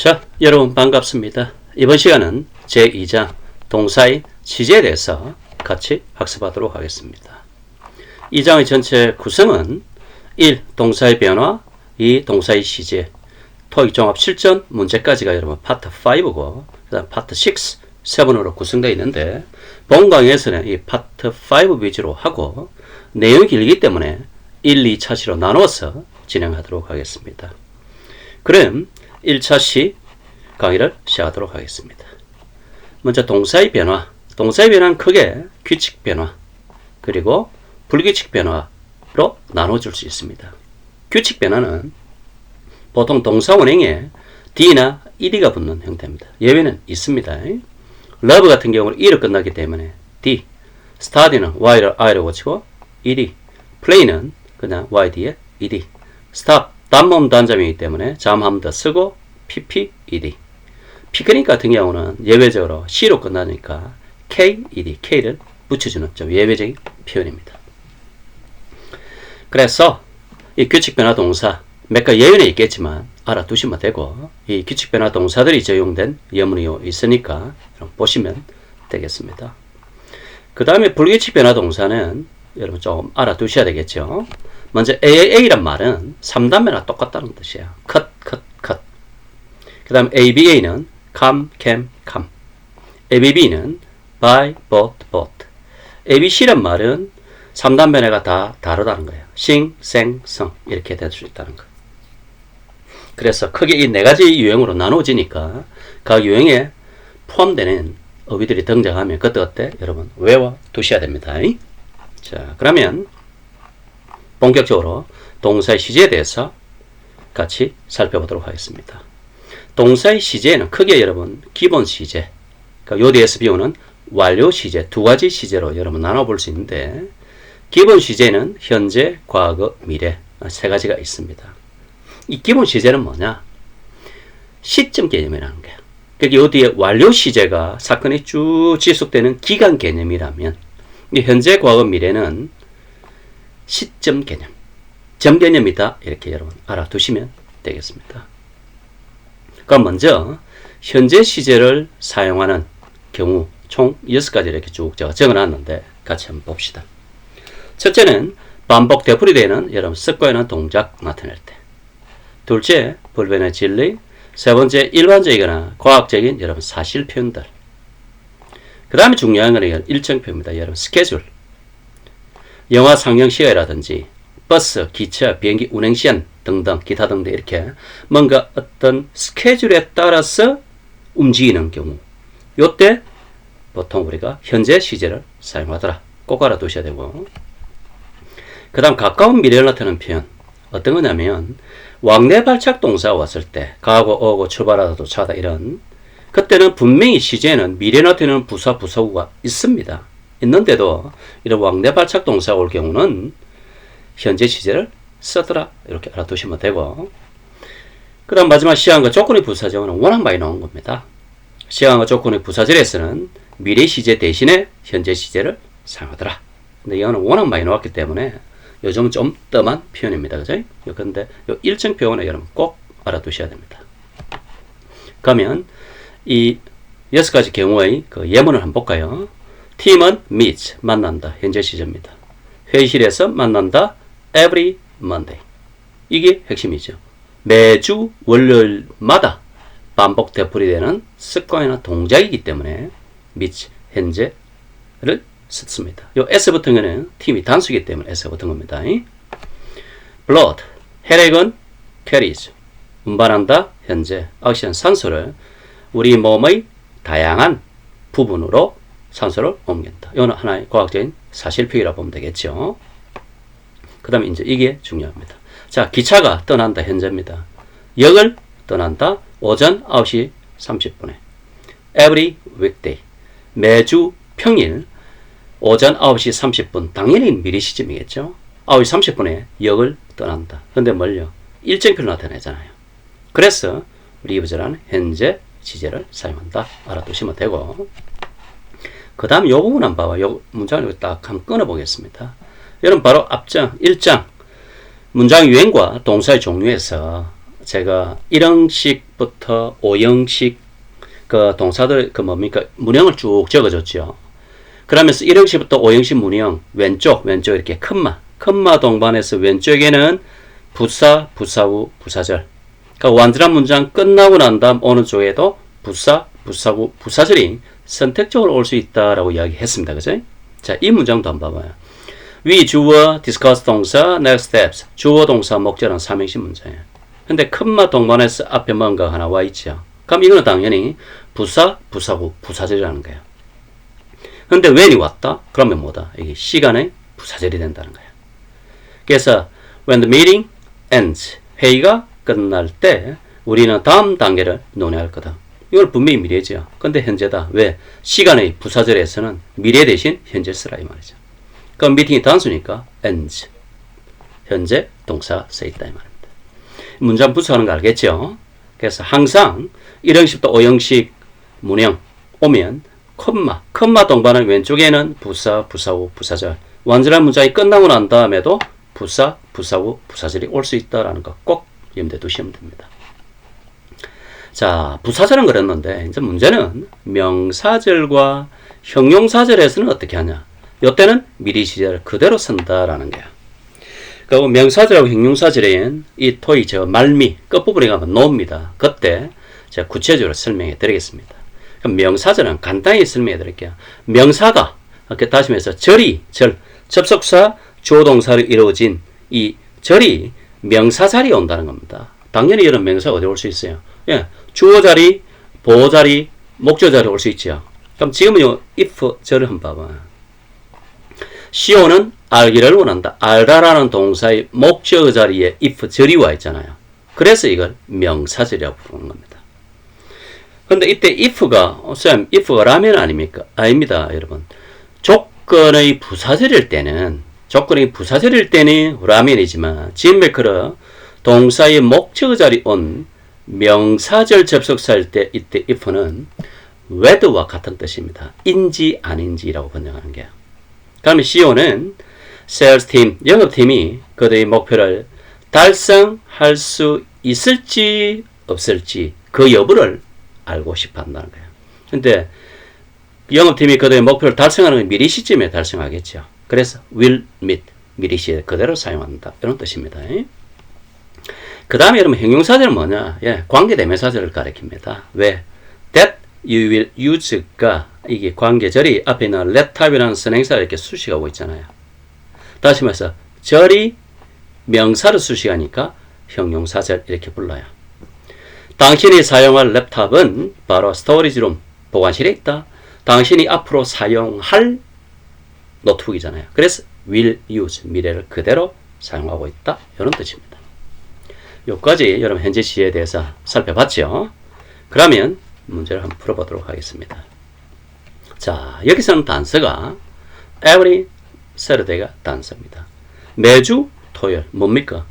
자, 여러분 반갑습니다. 이번 시간은 제2장 동사의 시제에 대해서 같이 학습하도록 하겠습니다. 이 장의 전체 구성은 1. 동사의 변화, 2. 동사의 시제, 토익 종합 실전 문제까지가 여러분 파트 5고 그 다음 파트 6, 7으로 구성되어 있는데 본 강의에서는 이 파트 5 위주로 하고 내용이 길기 때문에 1, 2차 시로 나누어서 진행하도록 하겠습니다. 그럼 1차 시 강의를 시작하도록 하겠습니다. 먼저 동사의 변화. 동사의 변화는 크게 규칙 변화 그리고 불규칙 변화로 나눠줄 수 있습니다. 규칙 변화는 보통 동사 원형에 D나 ED가 붙는 형태입니다. 예외는 있습니다. love 같은 경우는 E로 끝나기 때문에 D, study는 Y를 I로 고치고 ED, play는 그냥 Y 뒤에 ED, stop 단모음 단자명이기 때문에 잠 더 쓰고 PPED. 피크닉 같은 경우는 예외적으로 C로 끝나니까 KED, K를 붙여주는 좀 예외적인 표현입니다. 그래서 이 규칙 변화 동사 몇 가지 예외는 있겠지만 알아두시면 되고 이 규칙 변화 동사들이 적용된 예문이 있으니까 보시면 되겠습니다. 그 다음에 불규칙 변화 동사는 여러분 좀 알아두셔야 되겠죠. 먼저 AAA란 말은 3단면과 똑같다는 뜻이에요. cut, cut, cut. 그 다음 ABA는 come, came, come. ABB는 buy, bought, bought. ABC란 말은 3단면회가 다 다르다는 거예요. 싱, 생, 성 이렇게 될 수 있다는 거. 그래서 크게 이 네 가지 유형으로 나누어지니까 각 유형에 포함되는 어휘들이 등장하면 그때 여러분 외워 두셔야 됩니다. 자, 그러면 본격적으로 동사의 시제에 대해서 같이 살펴보도록 하겠습니다. 동사의 시제는 크게 여러분 기본 시제, 그러니까 요 뒤에서 배우는 완료 시제 두 가지 시제로 여러분 나눠볼 수 있는데 기본 시제는 현재, 과거, 미래 세 가지가 있습니다. 이 기본 시제는 뭐냐? 시점 개념이라는 거예요. 그러니까 요 뒤에 완료 시제가 사건이 쭉 지속되는 기간 개념이라면 이 현재, 과거, 미래는 시점 개념, 점 개념이다 이렇게 여러분 알아두시면 되겠습니다. 그럼 먼저 현재 시제를 사용하는 경우 총 6가지 이렇게 쭉 제가 적어놨는데 같이 한번 봅시다. 첫째는 반복 되풀이되는 여러분 습관이나 동작 나타낼 때, 둘째 불변의 진리, 세 번째 일반적이거나 과학적인 여러분 사실 표현들, 그 다음에 중요한 건 일정표입니다. 여러분 스케줄, 영화 상영 시간이라든지 버스, 기차, 비행기 운행 시간 등등 기타 등등 이렇게 뭔가 어떤 스케줄에 따라서 움직이는 경우 요때 보통 우리가 현재 시제를 사용하더라. 꼭 알아두셔야 되고 그 다음 가까운 미래를 나타내는 표현 어떤 거냐면 왕래 발착 동사가 왔을 때 가고 오고 출발하다 도착하다 이런 그때는 분명히 시제에는 미래 나타내는 부사 부사구가 있습니다. 있는데도 이런 왕래 발착 동사가 올 경우는 현재 시제를 쓰더라 이렇게 알아두시면 되고 그 다음 마지막 시간과 조건의 부사절은 워낙 많이 나온 겁니다. 시간과 조건의 부사절에서는 미래 시제 대신에 현재 시제를 사용하더라. 근데 이거는 워낙 많이 나왔기 때문에 요즘은 좀 뜸한 표현입니다. 그죠? 근데 요 일정 표현은 여러분 꼭 알아두셔야 됩니다. 그러면 이 6가지 경우의 그 예문을 한번 볼까요? 팀은 meet, 만난다. 현재 시제입니다. 회의실에서 만난다. every Monday. 이게 핵심이죠. 매주 월요일마다 반복 되풀이되는 습관이나 동작이기 때문에 meet, 현재를 썼습니다. 요 S 붙은 거는 팀이 단수이기 때문에 S 붙은 겁니다. blood, 혈액은 carries, 운반한다. 현재, 액션, 산소를 우리 몸의 다양한 부분으로 산소를 옮긴다. 이거는 하나의 과학적인 사실표기라고 보면 되겠죠. 그 다음에 이제 이게 중요합니다. 자, 기차가 떠난다. 현재입니다. 역을 떠난다. 오전 9시 30분에. every weekday. 매주 평일 오전 9시 30분. 당연히 미래 시점이겠죠. 9시 30분에 역을 떠난다. 근데 뭘요? 일정표를 나타내잖아요. 그래서 우리 이 부절은 현재 시제를 사용한다. 알아두시면 되고 그 다음 요 부분 한번 봐봐. 요 문장을 딱 한번 끊어보겠습니다. 여러분 바로 앞장 1장 문장 유형과 동사의 종류에서 제가 1형식부터 1형식부터 5형식 그 동사들 그 뭡니까 문형을 쭉 적어줬죠. 그러면서 1형식부터 5형식 문형 왼쪽 이렇게 컴마 동반해서 왼쪽에는 부사, 부사구, 부사절. 그러니까 완전한 문장 끝나고 난 다음 어느 쪽에도 부사, 부사구, 부사절이 선택적으로 올 수 있다라고 이야기했습니다. 그죠? 자, 이 문장도 한번 봐봐요. 위 주어, discuss 동사, next steps. 주어 동사, 목적은 삼형식 문장이에요. 근데 컴마 동반해서 앞에 뭔가 하나 와 있죠. 그럼 이거는 당연히 부사, 부사구, 부사절이라는 거예요. 근데 when이 왔다? 그러면 뭐다? 이게 시간의 부사절이 된다는 거예요. 그래서 when the meeting ends, 회의가 끝날 때 우리는 다음 단계를 논의할 거다. 이걸 분명히 미래죠. 근데 현재다. 왜? 시간의 부사절에서는 미래 대신 현재 쓰라 이 말이죠. 그럼 미팅이 단수니까 ends. 현재 동사 쓰있다 이 말입니다. 문장 부수하는 거 알겠죠? 그래서 항상 1형식부터 5형식 문형 오면 컴마 동반은 왼쪽에는 부사, 부사구, 부사절. 완전한 문장이 끝나고 난 다음에도 부사, 부사구, 부사절이 올 수 있다라는 거 꼭 염두에 두시면 됩니다. 자, 부사절은 그랬는데 이제 문제는 명사절과 형용사절에서는 어떻게 하냐? 이때는 미리 시제를 그대로 쓴다라는 거야. 그리고 명사절하고 형용사절에는 이 토의 저 말미 끝부분에 가면 노입니다. 그때 제가 구체적으로 설명해 드리겠습니다. 그럼 명사절은 간단히 설명해 드릴게요. 명사가 이렇게 다시 말해서 접속사 주어동사로 이루어진 이 절이 명사 자리에 온다는 겁니다. 당연히 이런 명사가 어디 올 수 있어요? 예, 주어 자리, 보호 자리, 목적 자리 올 수 있죠. 그럼 지금은 if 절을 한번 봐봐. 시오는 알기를 원한다. 알다라는 동사의 목적 자리에 if 절이 와 있잖아요. 그래서 이걸 명사절이라고 부르는 겁니다. 근데 이때 if가 라면 아닙니까? 아닙니다, 여러분. 조건의 부사절일 때는 라면이지만 지음메커로 동사의 목적 자리 온 명사절 접속사일 때 이때 if는 whether와 같은 뜻입니다. 인지 아닌지라고 번역하는 게요. 그러면 CEO는 세일스팀, 영업팀이 그들의 목표를 달성할 수 있을지 없을지 그 여부를 알고 싶어 한다는 거예요. 근데 영업팀이 그들의 목표를 달성하는 건 미리 시점에 달성하겠죠. 그래서 will meet, 미리 시에 그대로 사용한다. 이런 뜻입니다. 그 다음에 여러분 형용사절은 뭐냐? 예, 관계대명사절을 가리킵니다. 왜? That you will use가 이게 관계절이 앞에 있는 let type이라는 선행사를 이렇게 수식하고 있잖아요. 다시 말해서 절이 명사를 수식하니까 형용사절 이렇게 불러요. 당신이 사용할 랩탑은 바로 스토리지룸 보관실에 있다. 당신이 앞으로 사용할 노트북이잖아요. 그래서 will use 미래를 그대로 사용하고 있다. 이런 뜻입니다. 여기까지 여러분 현재 시제에 대해서 살펴봤죠. 그러면 문제를 한번 풀어보도록 하겠습니다. 자, 여기서는 단서가 every Saturday가 단서입니다. 매주 토요일 뭡니까?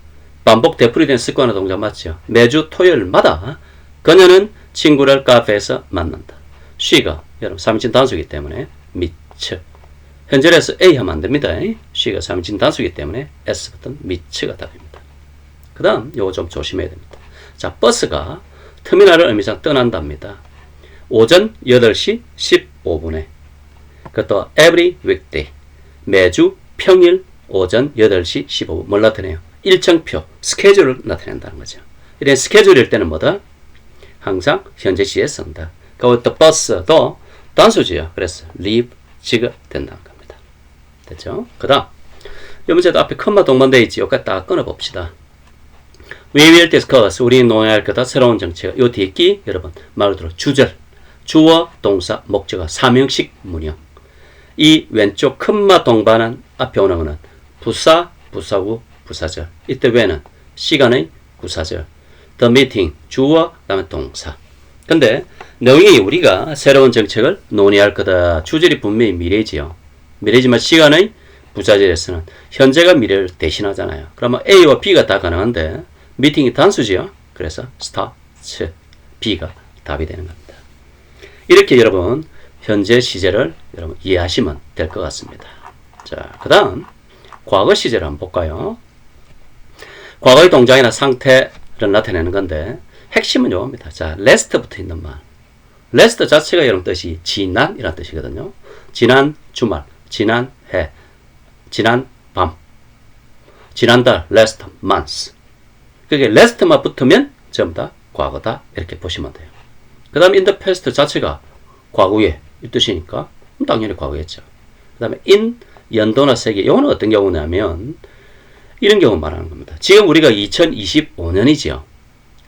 반복 되풀이된 습관의 동작 맞죠? 매주 토요일마다 그녀는 친구를 카페에서 만난다. she가 여러분 3인칭 단수이기 때문에 미처. 현재에서 A 하면 안 됩니다. she가 3인칭 단수이기 때문에 S부터는 미처가 답입니다. 그 다음 요거 좀 조심해야 됩니다. 자, 버스가 터미널을 의미상 떠난답니다. 오전 8시 15분에 그것도 every weekday 매주 평일 오전 8시 15분 뭘 나타내요? 일정표, 스케줄을 나타낸다는 거죠. 이런 스케줄일 때는 뭐다? 항상 현재 시에 쓴다. 그리고 또 버스도 단수지요. 그래서 leave, 지가 된다는 겁니다. 됐죠? 그 다음 이 문제도 앞에 컴마 동반되어 있지. 여기까지 딱 끊어봅시다. We will discuss. 우리 논의할 거다. 새로운 정책. 요 뒤에 여러분 말 그대로 주절, 주어, 동사, 목적어, 삼형식 문형. 이 왼쪽 컴마 동반한 앞에 오는 거는 부사, 부사구, 부사절. 이때 왜는 시간의 부사절. The meeting, 주어, 그 다음에 동사. 근데 내용이 우리가 새로운 정책을 논의할 거다. 주절이 분명히 미래지요. 미래지만 시간의 부사절에서는 현재가 미래를 대신하잖아요. 그러면 A와 B가 다 가능한데 미팅이 단수지요. 그래서 starts, B가 답이 되는 겁니다. 이렇게 여러분 현재 시제를 여러분 이해하시면 될 것 같습니다. 자, 그 다음 과거 시제를 한번 볼까요? 과거의 동작이나 상태를 나타내는 건데 핵심은 요겁니다. 자, last 붙어 있는 말. last 자체가 이런 뜻이 지난이라는 뜻이거든요. 지난 주말, 지난 해, 지난 밤, 지난달, last month. 그게 last만 붙으면 전부 다 과거다. 이렇게 보시면 돼요. 그 다음에 in the past 자체가 과거에 이 뜻이니까 당연히 과거였죠. 그 다음에 in 연도나 세기. 이거는 어떤 경우냐면 이런 경우 말하는 겁니다. 지금 우리가 2025년이죠.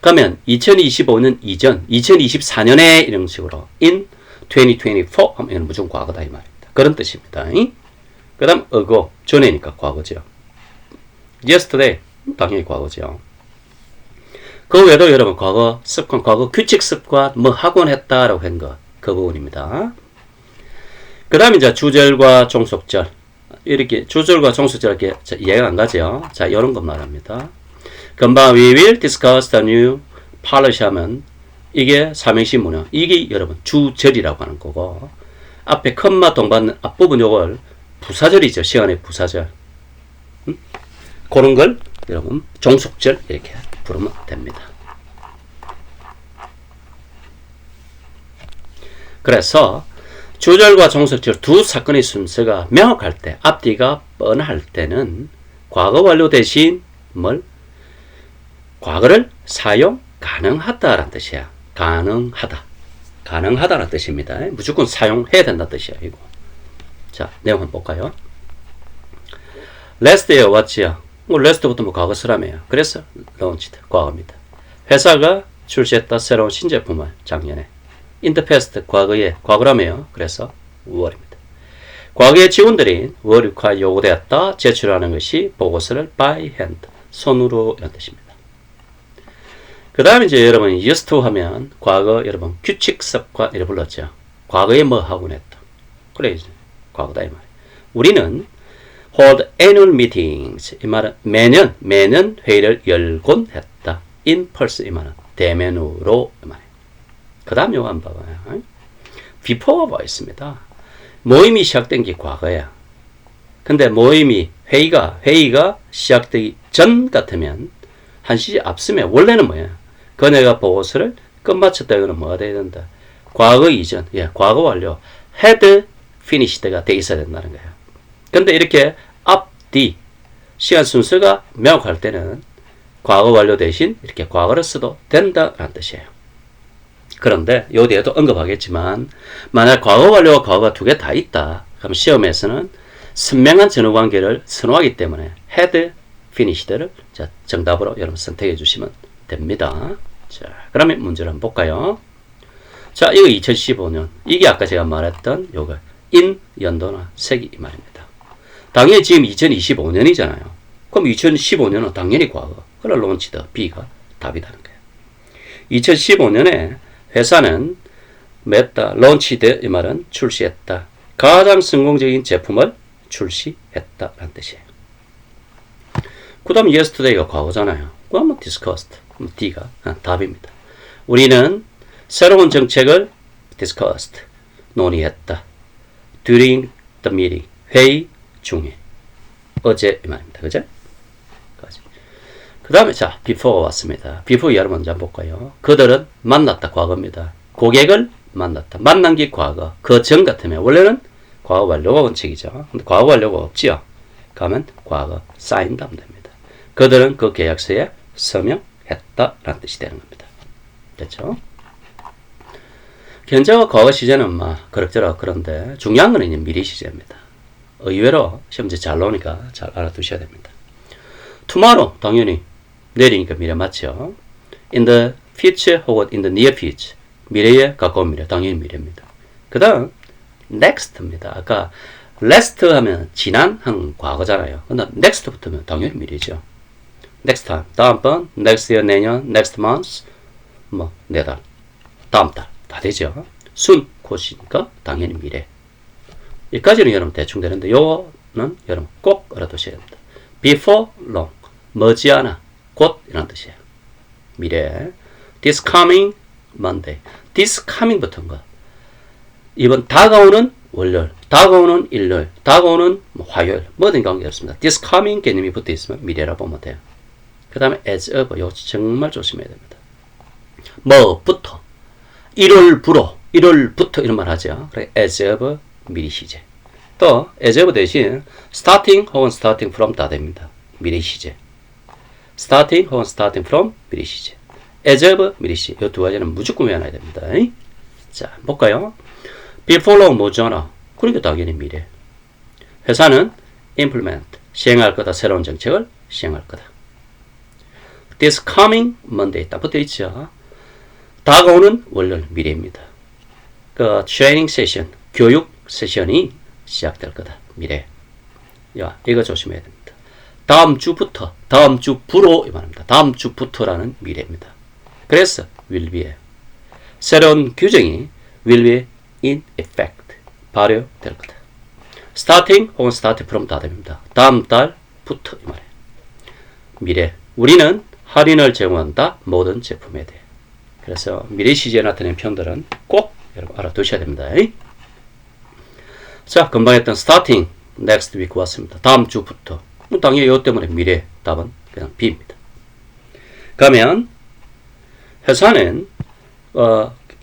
그러면 2025년 이전 2024년에 이런 식으로 in 2024 하면 이건 무조건 과거다 이 말입니다. 그런 뜻입니다. 그 다음 ago 전에니까 과거죠. yesterday 당연히 과거죠. 그 외에도 여러분 과거 습관, 과거 규칙 습관 뭐 학원 했다라고 한 거 그 부분입니다. 그 다음에 이제 주절과 종속절 이렇게 주절과 종속절 이렇게 이해가 안 가죠. 자, 이런 것 말합니다. 금방 we will discuss the new policy 하면 이게 삼행시 문형. 이게 여러분 주절이라고 하는 거고 앞에 컴마 동받는 앞부분 요걸 부사절이죠. 시간의 부사절. 그런 걸 여러분 종속절 이렇게 부르면 됩니다. 그래서 주절과 종속절 두 사건의 순서가 명확할 때, 앞뒤가 뻔할 때는 과거 완료 대신 뭘? 과거를 사용 가능하다라는 뜻이야. 가능하다. 가능하다라는 뜻입니다. 무조건 사용해야 된다는 뜻이야. 이거. 자, 내용 한번 볼까요? last year 왔지요. last부터 뭐 과거 쓰라며요. 그래서 launched 과거입니다. 회사가 출시했다 새로운 신제품을 작년에. in the past 과거에 과거라며요. 그래서 5월입니다. 과거의 직원들이 월요일에 요구되었다 제출하는 것이 보고서를 by hand 손으로 이런 뜻입니다. 그 다음에 이제 여러분 used to 하면 과거 여러분 규칙 습관 이렇게 불렀죠. 과거에 뭐 하곤 했다. 그래 이제 과거다 이 말. 우리는 hold annual meetings 이 말은 매년 회의를 열곤 했다. in person 이 말은 대면으로 이 말이에요. 그 다음 요거 한번 봐봐요. before가 있습니다. 모임이 시작된 게 과거야. 근데 모임이 회의가 시작되기 전 같으면 한 시즌 앞서면 원래는 뭐야? 그녀가 보고서를 끝마쳤다. 이거는 뭐가 돼야 된다? 과거 이전, 과거 완료, had finished가 돼 있어야 된다는 거예요. 근데 이렇게 앞뒤 시간 순서가 명확할 때는 과거 완료 대신 이렇게 과거를 써도 된다라는 뜻이에요. 그런데 요 뒤에도 언급하겠지만 만약 과거 완료와 과거가 두 개 다 있다. 그럼 시험에서는 선명한 전후관계를 선호하기 때문에 had finished를 정답으로 여러분 선택해 주시면 됩니다. 자, 그러면 문제를 한번 볼까요? 자, 이거 2015년. 이게 아까 제가 말했던 요거 in 연도나 세기 이 말입니다. 당연히 지금 2025년이잖아요. 그럼 2015년은 당연히 과거. 그럼 launched B가 답이라는 거예요. 2015년에 회사는 launched 이 말은 출시했다. 가장 성공적인 제품을 출시했다라는 뜻이에요. 그 다음 yesterday가 과거잖아요. 그러면 discussed. D가 답입니다. 우리는 새로운 정책을 discussed. 논의했다. during the meeting. 회의 중에. 어제 이 말입니다. 그죠? 그 다음에 자, before가 왔습니다. before 여러분 먼저 한번 볼까요? 그들은 만났다. 과거입니다. 고객을 만났다. 만난 게 과거. 그 전 같으면 원래는 과거 완료가 원칙이죠. 근데 과거 완료가 없지요. 그러면 과거 signed 하면 됩니다. 그들은 그 계약서에 서명했다라는 뜻이 되는 겁니다. 됐죠? 현재와 과거 시제는 그럭저럭 그런데 중요한 건 이제 미래 시제입니다. 의외로 시험지 잘 나오니까 잘 알아두셔야 됩니다. tomorrow 당연히 내리니까 미래 맞죠? in the future 혹은 in the near future 미래에 가까운 미래 당연히 미래입니다. 그 다음 next입니다. 아까 last 하면 지난 한 과거잖아요. 근데 next 붙으면 당연히 미래죠. next time 다음번 next year 내년 next month 뭐 내달 다음 달 다 되죠. soon 곧이니까 당연히 미래. 여기까지는 여러분 대충 되는데 요거는 여러분 꼭 알아두셔야 됩니다. before long 머지않아 곧 이란 뜻이에요. 미래. this coming Monday. this coming 붙은 거. 이번 다가오는 월요일, 다가오는 일요일, 다가오는 화요일 뭐든 관계없습니다. this coming 개념이 붙어 있으면 미래라 보면 돼요. 그 다음에 as of 이거 정말 조심해야 됩니다. 뭐부터 1월부터 이런 말 하죠. 그래 as of 미리 시제. 또 as of 대신 starting 혹은 starting from 다 됩니다. 미래 시제. starting 혹은 starting from 미래 시제. as of 미래 시제. 이 두 가지는 무조건 외워놔야 됩니다. 자, 볼까요? before는 뭐잖아. 그러니까 당연히 미래. 회사는 implement 시행할 거다. 새로운 정책을 시행할 거다. This coming Monday 딱 붙어 있죠. 다가오는 월요일 미래입니다. 그 트레이닝 세션, 교육 세션이 시작될 거다. 미래. 야, 이거 조심해야 됩니다. 다음 주부터, 다음 주부로 이 말입니다. 다음 주부터라는 미래입니다. 그래서 will be에 새로운 규정이 will be in effect 발효될 거다. starting 혹은 starting from 다 됩니다. 다음 달부터 이 말이에요. 미래. 우리는 할인을 제공한다. 모든 제품에 대해. 그래서 미래 시제에 나타낸 표현들은 꼭 여러분 알아두셔야 됩니다. 자, 금방 했던 starting next week 왔습니다. 다음 주부터. 당연히 이것 때문에 미래 답은 그냥 B입니다. 그러면 회사는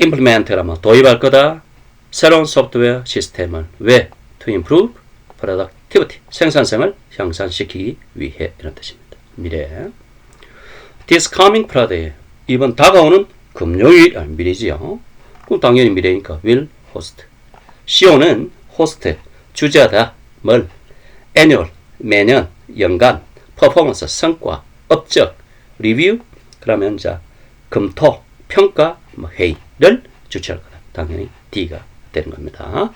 implement라면 도입할 거다. 새로운 소프트웨어 시스템을 왜? To improve productivity 생산성을 향상시키기 위해 이런 뜻입니다. 미래. This coming Friday 이번 다가오는 금요일 미래지요. 그럼 당연히 미래니까 will host. CO는 host 주재하다. 뭘? annual 매년 연간 performance 성과 업적 review 그러면 자 검토 평가 회의를 주최할 거다. 당연히 D가 되는 겁니다.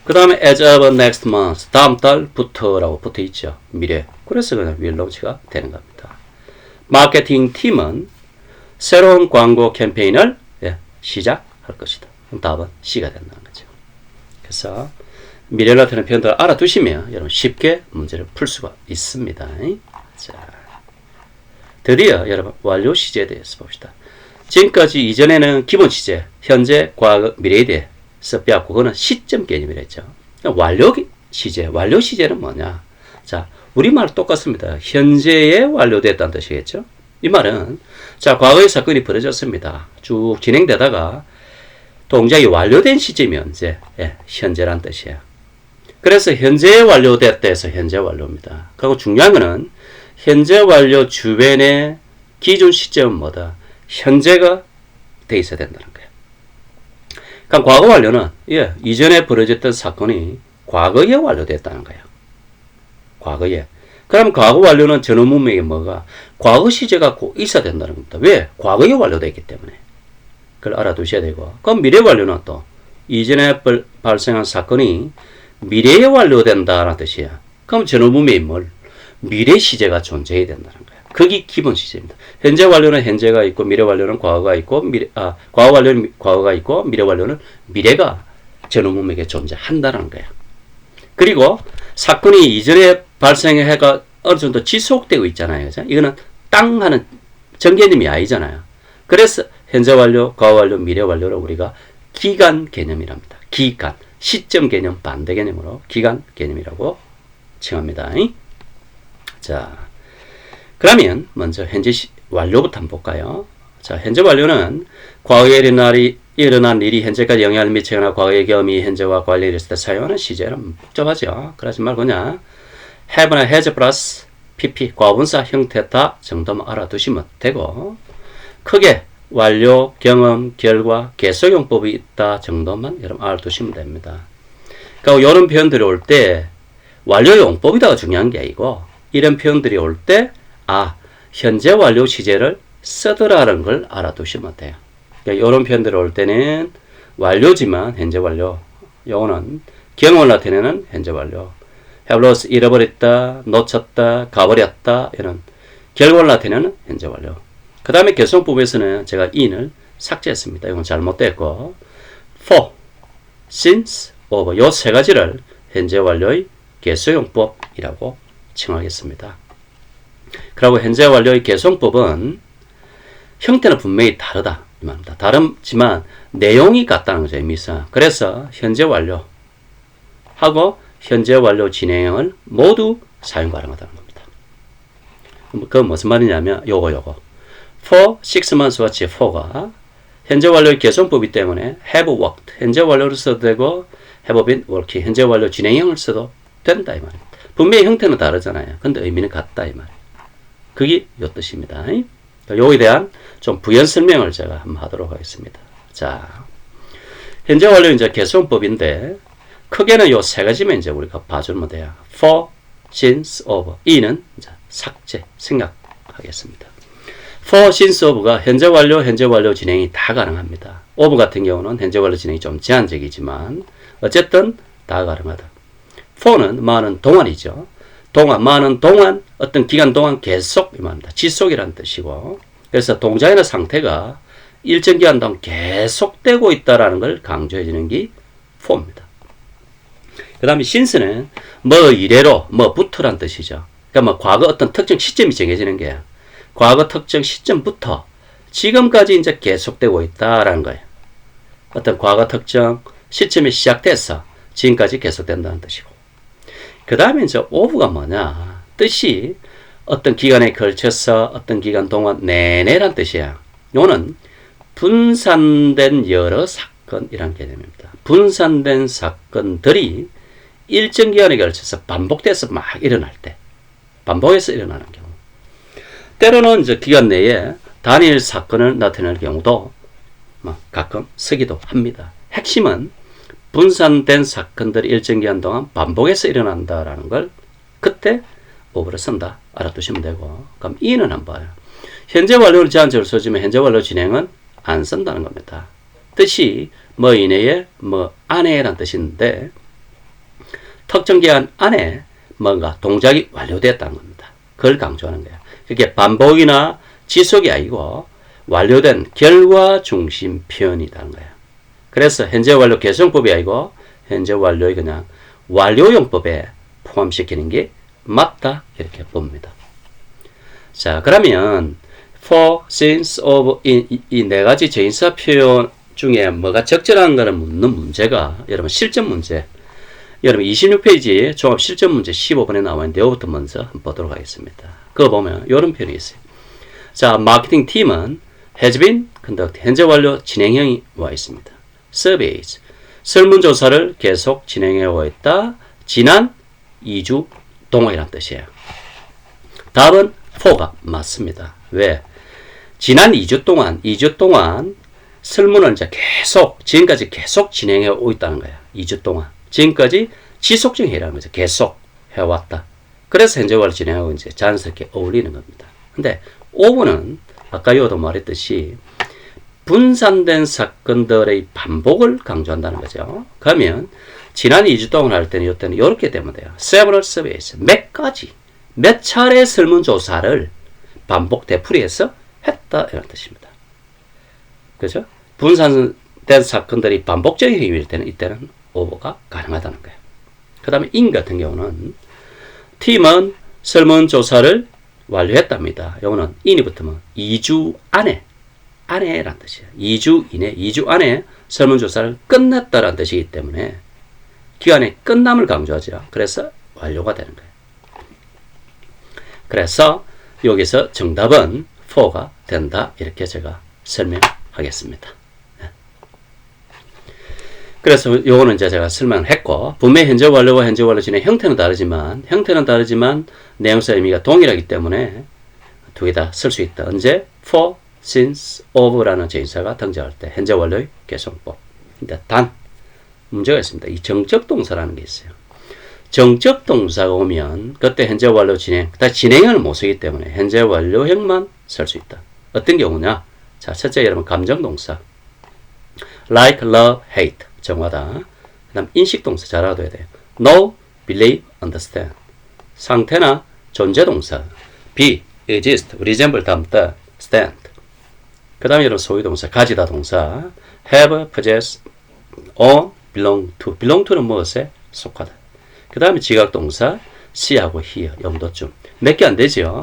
그 다음에 as of next month 다음 달부터라고 붙어 있죠. 미래. 그래서 그냥 will launch가 되는 겁니다. 마케팅 팀은 새로운 광고 캠페인을 시작할 것이다. 답은 C가 된다는 거죠. 그래서 미래를 나타내는 표현들을 알아두시면 여러분 쉽게 문제를 풀 수가 있습니다. 자, 드디어 여러분 완료 시제에 대해서 봅시다. 지금까지 이전에는 기본 시제, 현재, 과거, 미래에 대해서 배웠고 그거는 시점 개념이라 했죠. 완료 시제, 완료 시제는 뭐냐? 자, 우리말 똑같습니다. 현재에 완료됐다는 뜻이겠죠. 이 말은 자 과거의 사건이 벌어졌습니다. 쭉 진행되다가 동작이 완료된 시점이 언제? 현재란 뜻이에요. 그래서 현재에 완료됐다 해서 현재 완료입니다. 그리고 중요한 거는 현재 완료 주변의 기준 시점은 뭐다? 현재가 돼 있어야 된다는 거예요. 그러니까 과거 완료는 이전에 벌어졌던 사건이 과거에 완료됐다는 거예요. 과거에. 그럼 과거 완료는 전후 문맥이 뭐가? 과거 시제가 꼭 있어야 된다는 겁니다. 왜? 과거에 완료됐기 때문에. 그걸 알아두셔야 되고. 그럼 미래 완료는 또 이전에 발생한 사건이 미래에 완료된다는 뜻이야. 그럼 전후 문맥이 뭘? 미래 시제가 존재해야 된다는 거야. 그게 기본 시제입니다. 현재 완료는 현재가 있고 미래 완료는 과거가 있고 과거 완료는 과거가 있고 미래 완료는 미래가 전후 문맥에 존재한다는 거야. 그리고 사건이 이전에 발생해가 어느 정도 지속되고 있잖아요. 그죠? 이거는 땅 하는 정개념이 아니잖아요. 그래서 현재 완료, 과거 완료, 미래 완료를 우리가 기간 개념이랍니다. 기간, 시점 개념 반대 개념으로 기간 개념이라고 칭합니다. 자, 그러면 먼저 현재 완료부터 한번 볼까요? 자, 현재 완료는 과거에 일어난 일이 현재까지 영향을 미치거나 과거의 경험이 현재와 관련이 있을 때 사용하는 시제는 복잡하죠. 그러지 말고 그냥 have나 has 플러스 pp 과분사 형태다 정도만 알아두시면 되고 크게 완료, 경험, 결과, 계속용법이 있다 정도만 여러분 알아두시면 됩니다. 그리고 이런 표현들이 올 때 완료 용법이다가 중요한 게 아니고 이런 표현들이 올 때 현재 완료 시제를 쓰더라는 걸 알아두시면 돼요. 그러니까 이런 표현들이 올 때는 완료지만 현재 완료. 요거는 경험을 나타내는 현재 완료. have lost 잃어버렸다, 놓쳤다, 가버렸다 이런 결과를 나타내는 현재 완료. 그 다음에 개성법에서는 제가 in을 삭제했습니다. 이건 잘못됐고 for, since, over 요 세 가지를 현재 완료의 개수용법이라고 칭하겠습니다. 그리고 현재 완료의 개성법은 형태는 분명히 다르다 이 말입니다. 다르지만 내용이 같다는 거죠. 의미상. 그래서 현재 완료 하고 현재 완료 진행을 모두 사용 가능하다는 겁니다. 그건 무슨 말이냐면 요거 for 6 months 같이 for가 현재 완료의 개선법이기 때문에 have worked 현재 완료를 써도 되고 have been working 현재 완료 진행형을 써도 된다 이 말입니다. 분명히 형태는 다르잖아요. 근데 의미는 같다 이 말이에요. 그게 요 뜻입니다. 요에 대한 좀 부연 설명을 제가 한번 하도록 하겠습니다. 자, 현재 완료 이제 개선법인데 크게는 요 세 가지만 이제 우리가 봐주면 돼요. for, since, of. 이는 이제 삭제, 생략하겠습니다. for, since, of가 현재 완료 진행이 다 가능합니다. of 같은 경우는 현재 완료 진행이 좀 제한적이지만 어쨌든 다 가능하다. for는 많은 동안이죠. 많은 동안, 어떤 기간 동안 계속 이 말입니다. 지속이라는 뜻이고 그래서 동작이나 상태가 일정 기간 동안 계속되고 있다는 걸 강조해 주는 게 for입니다. 그 다음에 since는 뭐 이래로 뭐부터란 뜻이죠. 그러니까 뭐 과거 어떤 특정 시점이 정해지는 게 과거 특정 시점부터 지금까지 이제 계속되고 있다라는 거예요. 어떤 과거 특정 시점이 시작돼서 지금까지 계속된다는 뜻이고 그 다음에 이제 of가 뭐냐 뜻이 어떤 기간에 걸쳐서 어떤 기간 동안 내내란 뜻이야. 요는 분산된 여러 사건이라는 개념입니다. 분산된 사건들이 일정 기간에 걸쳐서 반복돼서 막 일어날 때 반복해서 일어나는 경우 때로는 이제 기간 내에 단일 사건을 나타낼 경우도 가끔 쓰기도 합니다. 핵심은 분산된 사건들이 일정 기간 동안 반복해서 일어난다라는 걸 그때 of를 쓴다 알아두시면 되고 그럼 이는 한번 봐요. 현재 완료를 제한적으로 써주면 현재 완료 진행은 안 쓴다는 겁니다. 뜻이 뭐 이내에 뭐 안에란 뜻인데 특정 기간 안에 뭔가 동작이 완료됐다는 겁니다. 그걸 강조하는 거예요. 그게 반복이나 지속이 아니고 완료된 결과 중심 표현이라는 거예요. 그래서 현재 완료 개성법이 아니고 현재 완료의 그냥 완료용법에 포함시키는 게 맞다 이렇게 봅니다. 자 그러면 for, since, of 이 네 가지 제인사 표현 중에 뭐가 적절한 거를 묻는 문제가 여러분 실전 문제 여러분 26페이지 종합 실전 문제 15번에 나와 있는데 이거부터 먼저 한번 보도록 하겠습니다. 그거 보면 이런 표현이 있어요. 자 마케팅 팀은 has been conduct 현재 완료 진행형이 와 있습니다. surveys 설문조사를 계속 진행해 오고 있다. 지난 2주 동안이란 뜻이에요. 답은 for가 맞습니다. 왜? 지난 2주 동안 설문을 이제 지금까지 계속 진행해 오고 있다는 거예요. 2주 동안. 지금까지 지속적인 일이라는 거죠. 계속 해왔다. 그래서 현재 완료 진행하고 이제 자연스럽게 어울리는 겁니다. 근데 of는 아까 요도 말했듯이 분산된 사건들의 반복을 강조한다는 거죠. 그러면 지난 2주 동안 할 때는 이때는 이렇게 되면 돼요. several surveys 몇 차례 설문조사를 반복 되풀이해서 했다 이런 뜻입니다. 그죠? 분산된 사건들이 반복적인 행위일 때는 이때는 of가 가능하다는 거예요. 그 다음에 in 같은 경우는 팀은 설문조사를 완료했답니다. 이거는 in이 붙으면 2주 안에란 뜻이에요. 2주 안에 설문조사를 끝냈다라는 뜻이기 때문에 기간의 끝남을 강조하죠. 그래서 완료가 되는 거예요. 그래서 여기서 정답은 for가 된다. 이렇게 제가 설명하겠습니다. 그래서 요거는 이제 제가 설명을 했고 분명히 현재 완료와 현재 완료 진행 형태는 다르지만 내용사 의미가 동일하기 때문에 두 개 다 쓸 수 있다. 언제? for, since, of라는 제인사가 등장할 때 현재 완료의 개성법. 근데 단 문제가 있습니다. 이 정적 동사라는 게 있어요. 정적 동사가 오면 그때 현재 완료 진행, 진행을 못 쓰기 때문에 현재 완료형만 쓸 수 있다. 어떤 경우냐? 자, 첫째 여러분 감정 동사. like, love, hate. 정화다. 그 다음 인식 동사 잘 알아둬야 돼요. know, believe, understand. 상태나 존재 동사. be, exist, resemble 다음 따 stand. 그 다음에 여러분 소유 동사 가지다 동사. have, possess, own, belong to. belong to는 무엇에 속하다. 그 다음에 지각 동사 see하고 hear 용도쯤. 몇 개 안 되죠.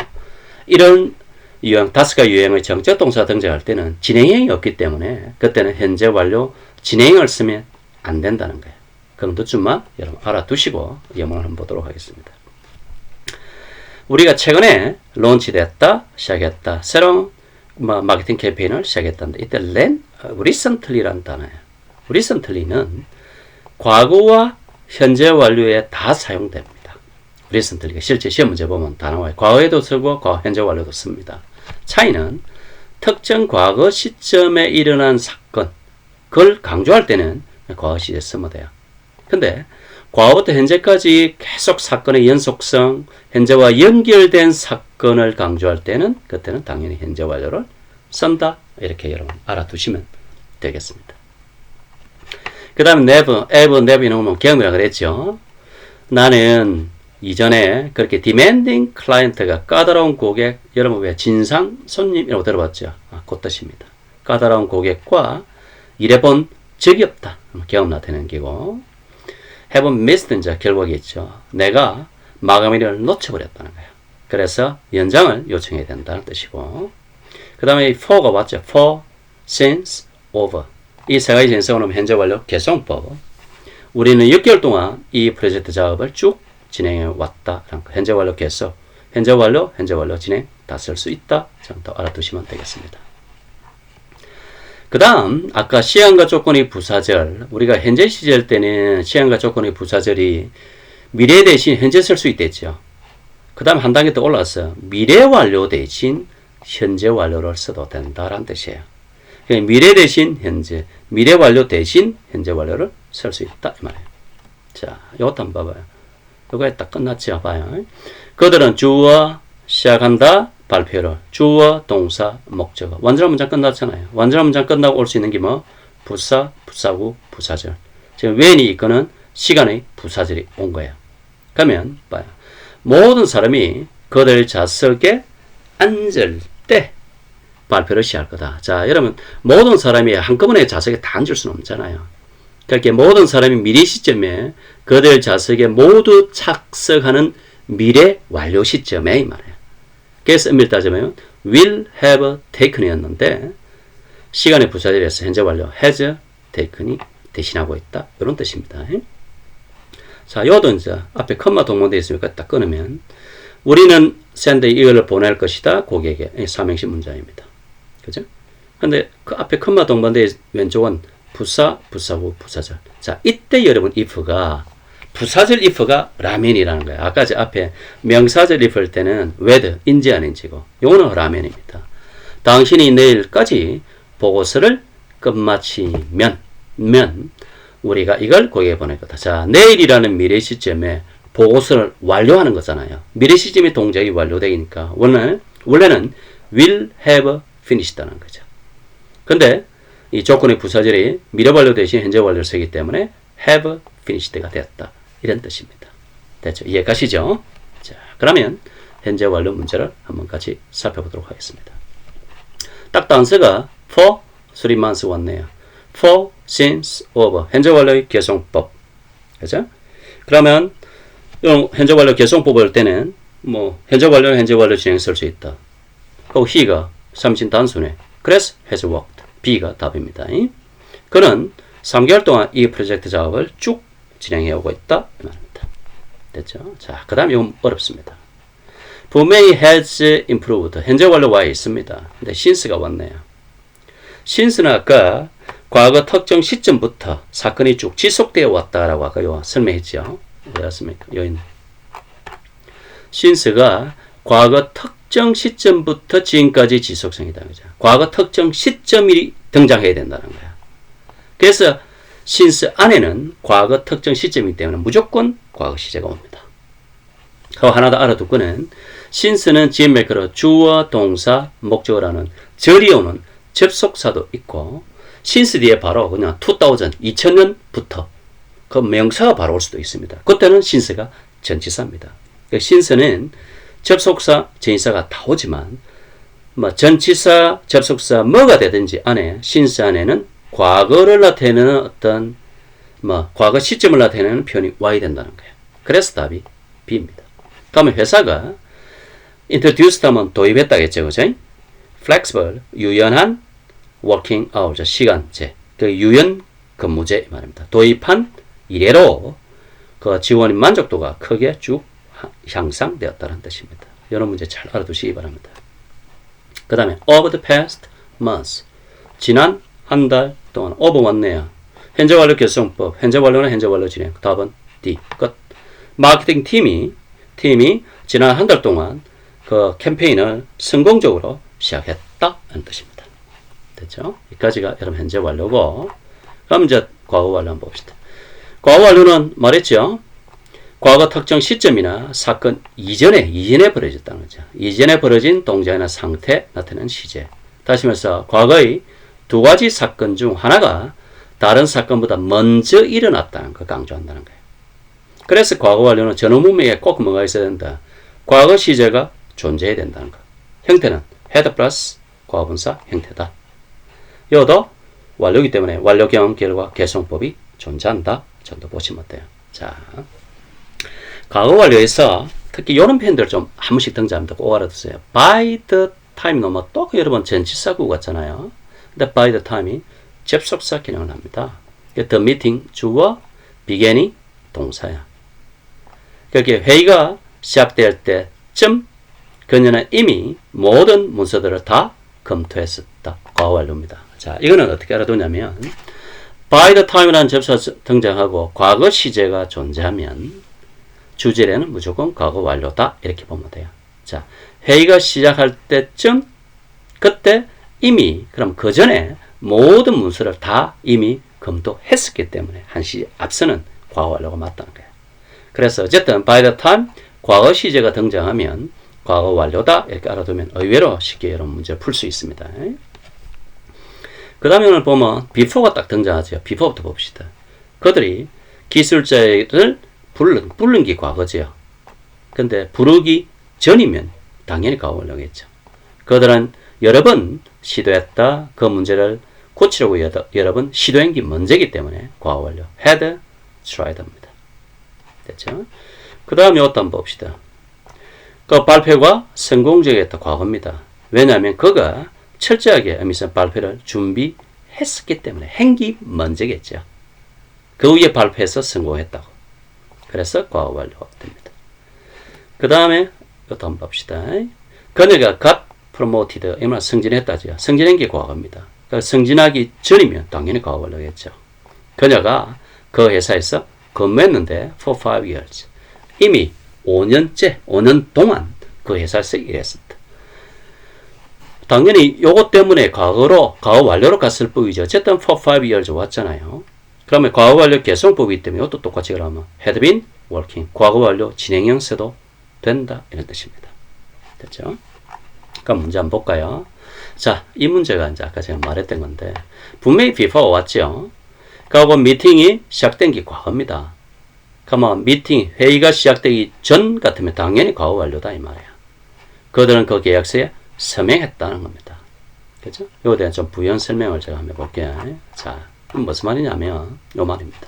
이런 유형, 5가지 유형의 정적 동사 등장할 때는 진행형이 없기 때문에 그때는 현재 완료 진행을 쓰면 안 된다는 거예요. 그 정도쯤만 여러분 알아두시고 예문을 한번 보도록 하겠습니다. 우리가 최근에 론치됐다, 시작했다. 새로운 마케팅 캠페인을 시작했다는데 이때 recently라는 단어예요. recently는 과거와 현재 완료에 다 사용됩니다. recently가 실제 시험 문제 보면 다 나와요. 과거에도 쓰고 현재 완료도 씁니다. 차이는 특정 과거 시점에 일어난 사건, 그걸 강조할 때는 과거 시제 쓰면 돼요. 근데 과거부터 현재까지 계속 사건의 연속성, 현재와 연결된 사건을 강조할 때는 그때는 당연히 현재 완료를 쓴다. 이렇게 여러분 알아두시면 되겠습니다. 그 다음에 never 나오면 경험이라고 그랬죠. 나는 이전에 그렇게 demanding client가 까다로운 고객, 여러분 왜 진상 손님이라고 들어봤죠? 그 뜻입니다. 까다로운 고객과 일해본 적이 없다. 경험 나타내는 기고. have missed 이제 결과겠죠. 내가 마감일을 놓쳐버렸다는 거예요. 그래서 연장을 요청해야 된다는 뜻이고. 그 다음에 for가 왔죠. for, since, over. 이 세 가지 진행을 하면 현재 완료 개성법. 우리는 6개월 동안 이 프로젝트 작업을 쭉 진행해 왔다. 현재 완료 개성, 현재 완료 진행 다 쓸 수 있다. 더 알아두시면 되겠습니다. 그 다음 아까 시한과 조건의 부사절, 우리가 현재 시절 때는 시한과 조건의 부사절이 미래 대신 현재 쓸 수 있댔죠. 그 다음 한 단계 더 올라서 미래 완료 대신 현재 완료를 써도 된다라는 뜻이에요. 미래 대신 현재, 미래 완료 대신 현재 완료를 쓸 수 있다 이 말이에요. 자, 이것도 한번 봐봐요. 이거에 딱 끝났죠. 봐요. 그들은 주어 시작한다 발표를, 주어 동사 목적어. 완전한 문장 끝났잖아요. 완전한 문장 끝나고 올 수 있는 게 뭐? 부사, 부사구, 부사절. 지금 when이 이거는 시간의 부사절이 온 거예요. 그러면 봐요. 모든 사람이 그들 좌석에 앉을 때 발표를 시작할 거다. 자, 여러분 모든 사람이 한꺼번에 좌석에 다 앉을 수는 없잖아요. 그렇게 모든 사람이 미래 시점에 그들 좌석에 모두 착석하는 미래 완료 시점에 이 말이에요. 그래서 엄밀히 따지면 will have taken이었는데 시간의 부사절에서 현재 완료 has taken이 대신하고 있다. 이런 뜻입니다. 자, 요도 이제 앞에 컴마 동봉되어 있으니까 딱 끊으면 우리는 send 이걸 보낼 것이다. 고객에게 삼행시 문장입니다. 그죠? 근데 그 앞에 컴마 동봉되어 왼쪽은 부사, 부사구, 부사절. 자, 이때 여러분 if가 부사절 if가 라면이라는 거예요. 아까 저 앞에 명사절 if일 때는 whether, 인지 아닌지고 요거는 라면입니다. 당신이 내일까지 보고서를 끝마치면 우리가 이걸 고객에 보낼 거다. 자, 내일이라는 미래 시점에 보고서를 완료하는 거잖아요. 미래 시점에 동작이 완료되니까 원래는 will have finished라는 거죠. 근데 이 조건의 부사절이 미래 완료 대신 현재 완료를 쓰기 때문에 have finished가 되었다. 이런 뜻입니다. 됐죠? 이해가시죠? 자, 그러면 현재 완료 문제를 한번 같이 살펴보도록 하겠습니다. 딱 단서가 for 3 months 왔네요. for, since, over. 현재 완료의 개송법. 그죠? 그러면 현재 완료 개송법 할 때는 뭐 현재 완료 진행 쓸 수 있다. 그리고 he가 삼진 단수네. 그래서 has worked. B가 답입니다. 그는 3개월 동안 이 프로젝트 작업을 쭉 진행해 오고 있다. 이 말입니다. 됐죠? 자, 그 다음 이건 어렵습니다. 분명히 has improved. 현재 완료 와에 있습니다. 근데 since가 왔네요. since는 아까 과거 특정 시점부터 사건이 쭉 지속되어 왔다라고 아까 요 설명했죠. 왜였습니까? 여인. since가 과거 특정 시점부터 지금까지 지속성이다. 그죠? 과거 특정 시점이 등장해야 된다는 거야. 그래서 since 안에는 과거 특정 시점이기 때문에 무조건 과거 시제가 옵니다. 그리고 하나 더 알아둘 거는 since는 GMM으로 주어, 동사, 목적어라는 절이 오는 접속사도 있고 since 뒤에 바로 그냥 2000년부터 그 명사가 바로 올 수도 있습니다. 그때는 since가 전치사입니다. since는 접속사, 전치사가 다 오지만 뭐 전치사, 접속사 뭐가 되든지 안에 since 안에는 과거를 나타내는 어떤 뭐 과거 시점을 나타내는 표현이 와야 된다는 거예요. 그래서 답이 B입니다. 그러면 회사가 introduced 하면 도입했다겠죠, 그죠? flexible 유연한 working hours 시간제, 그 유연 근무제 말입니다. 도입한 이래로 그 직원의 만족도가 크게 쭉 향상되었다는 뜻입니다. 이런 문제 잘 알아두시기 바랍니다. 그 다음에 over the past months. 지난 한 달 동안 over 왔네요. 현재 완료 결성법. 현재 완료는 현재 완료 진행. 답은 D. 끝. 마케팅 팀이 지난 한 달 동안 그 캠페인을 성공적으로 시작했다 는 뜻입니다. 됐죠? 여기까지가 여러분 현재 완료고, 그럼 이제 과거 완료 한번 봅시다. 과거 완료는 말했죠. 과거 특정 시점이나 사건 이전에 벌어졌다는 거죠. 이전에 벌어진 동작이나 상태 나타내는 시제. 다시 말해서 과거의 두 가지 사건 중 하나가 다른 사건보다 먼저 일어났다는 걸 강조한다는 거예요. 그래서 과거 완료는 전후 문맥에 꼭 뭐가 있어야 된다. 과거 시제가 존재해야 된다는 거. 형태는 had 플러스 과거분사 형태다. 이것도 완료이기 때문에 완료 경험 결과 개성법이 존재한다 정도 보시면 돼요. 자, 과거 완료에서 특히 이런 표현들 좀 한 번씩 등장합니다. 꼭 알아두세요. by the time 너무 또 여러분 전치사구 같잖아요. 근데 by the time이 접속사 기능을 합니다. the meeting 주어, begin이 동사야. 그렇게 회의가 시작될 때쯤 그녀는 이미 모든 문서들을 다 검토했었다. 과거 완료입니다. 자, 이거는 어떻게 알아두냐면 by the time이라는 접속사 등장하고 과거 시제가 존재하면 주제에는 무조건 과거 완료다 이렇게 보면 돼요. 자, 회의가 시작할 때쯤 그때 이미 그럼 그 전에 모든 문서를 다 이미 검토했었기 때문에 한시 앞서는 과거 완료가 맞다는 거예요. 그래서 어쨌든 by the time 과거 시제가 등장하면 과거 완료다 이렇게 알아두면 의외로 쉽게 이런 문제를 풀 수 있습니다. 그 다음에 오늘 보면 before가 딱 등장하죠. before부터 봅시다. 그들이 기술자를 부른 게 과거죠. 근데 부르기 전이면 당연히 과거 완료겠죠. 그들은 여러 번 시도했다. 그 문제를 고치려고 여러 번 시도한 게 먼저이기 때문에 과거 완료. had tried입니다. 됐죠? 그 다음에 이것도 한번 봅시다. 그 발표가 성공적이었다. 과거입니다. 왜냐하면 그가 철저하게 발표를 준비했었기 때문에 행기 먼저겠죠. 그 후에 발표해서 성공했다고. 그래서 과거 완료가 됩니다. 그 다음에 이것도 한번 봅시다. 그녀가 got promoted, 이 말 승진했다죠. 승진한 게 과거입니다. 그러니까 승진하기 전이면 당연히 과거 완료겠죠. 그녀가 그 회사에서 근무했는데 for 5 years. 이미 5년 동안 그 회사에서 일했었다. 당연히 요것 때문에 과거 완료로 갔을 뿐이죠. 어쨌든 for 5 years 왔잖아요. 그러면 과거 완료 개성법이기 때문에 이것도 똑같이 그러면 had been working. 과거 완료 진행형 써도 된다. 이런 뜻입니다. 됐죠? 그럼 문제 한번 볼까요? 자, 이 문제가 이제 아까 제가 말했던 건데, 분명히 before 왔죠? 그리고 미팅이 시작된 게 과거입니다. 그러면 회의가 시작되기 전 같으면 당연히 과거 완료다. 이 말이에요. 그들은 그 계약서에 서명했다는 겁니다. 그죠? 이거에 대한 좀 부연 설명을 제가 한번 해볼게요. 자, 무슨 말이냐면, 요 말입니다.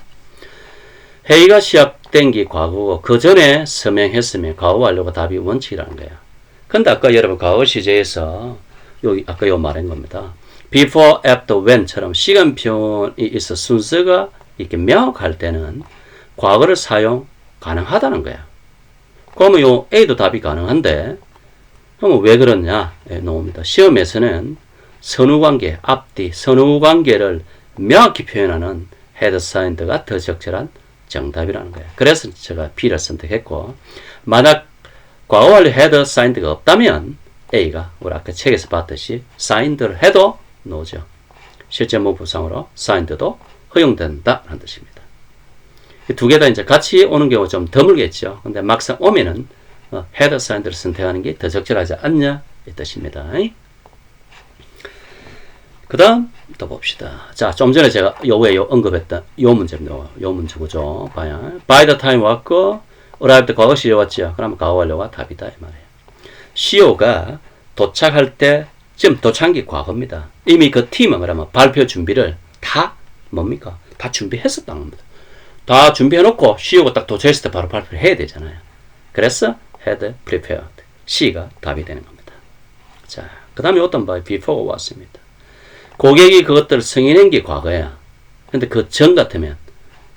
회의가 시작된 게 과거고, 그 전에 서명했으면 과거 완료가 답이 원칙이라는 거예요. 근데 아까 여러분 과거 시제에서, 아까 요 말한 겁니다. before, after, when처럼 시간표현이 있어 순서가 이렇게 명확할 때는 과거를 사용 가능하다는 거예요. 그러면 요 A도 답이 가능한데, 그러면 왜 그러냐? 나옵니다. 시험에서는 선후관계, 앞뒤, 선후관계를 명확히 표현하는 had signed가 더 적절한 정답이라는 거예요. 그래서 제가 B를 선택했고, 만약 과거 완료 had signed가 없다면 A가 우리 아까 책에서 봤듯이 signed를 해도 나오죠. 실제 문법상으로 signed도 허용된다는 뜻입니다. 두 개 다 이제 같이 오는 경우 좀 드물겠죠. 근데 막상 오면은 had signed를 선택하는 게 더 적절하지 않냐 이 뜻입니다. 그 다음 또 봅시다. 자, 좀 전에 제가 요거에 언급했던 요 문제입니다. 요 문제 보죠. 봐요. by the time 왔고 arrived 과거 시제 왔죠. 그러면 과거 완료가 답이다 이 말이에요. CEO가 도착할 때쯤 도착한 게 과거입니다. 이미 그 팀은 그러면 발표 준비를 다 뭡니까? 다 준비했었다는 겁니다. 다 준비해놓고 CEO가 딱 도착했을 때 바로 발표를 해야 되잖아요. 그래서 had prepared. C가 답이 되는 겁니다. 자, 그 다음에 어떤 바 before 왔습니다. 고객이 그것들을 승인한 게 과거야. 근데 그 전 같으면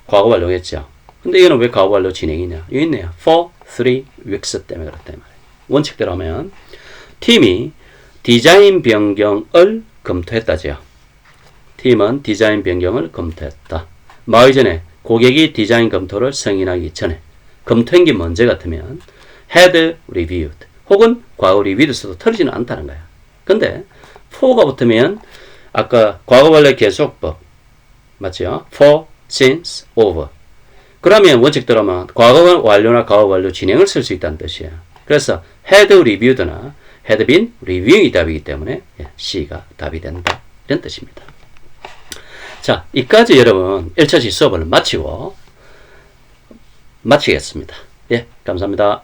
과거 완료겠죠. 근데 이거는 왜 과거 완료 진행이냐? 여기 있네요. for 3 weeks 때문에 그렇다 말이에요. 원칙대로 하면 팀이 디자인 변경을 검토했다지요. 팀은 디자인 변경을 검토했다. 뭐 이전에 고객이 디자인 검토를 승인하기 전에 검토한 게 문제 같으면 had reviewed 혹은 과거 reviewed서도 틀리지는 않다는 거야. 근데 for가 붙으면 아까 과거 완료 계속법 맞죠? for, since, over. 그러면 원칙대로면 과거 완료나 과거 완료 진행을 쓸 수 있다는 뜻이에요. 그래서 had reviewed나 had been reviewing이 답이기 때문에 C가 답이 된다. 이런 뜻입니다. 자, 이까지 여러분 1차시 수업을 마치겠습니다. 예, 감사합니다.